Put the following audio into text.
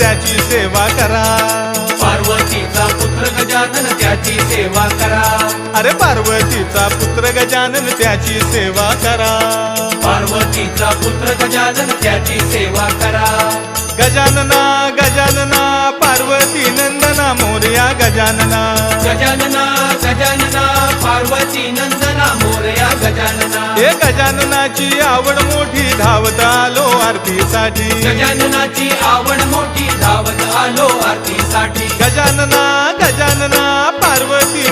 त्याची सेवा करा. पार्वतीचा पुत्र गजानन त्याची सेवा करा. अरे पार्वतीचा पुत्र गजानन त्याची सेवा करा. पार्वतीचा पुत्र गजानन त्याची सेवा करा. गजानना गजानना पार्वती नंदना मोरया गजानना. गजानना गजानना पार्वती नंदना मोरया गजानना. हे गजाननाची आवड मोठी धावत आलो आरतीसाठी. गजाननाची आवड मोठी धावत आलो आरतीसाठी. गजानना गजानना पार्वती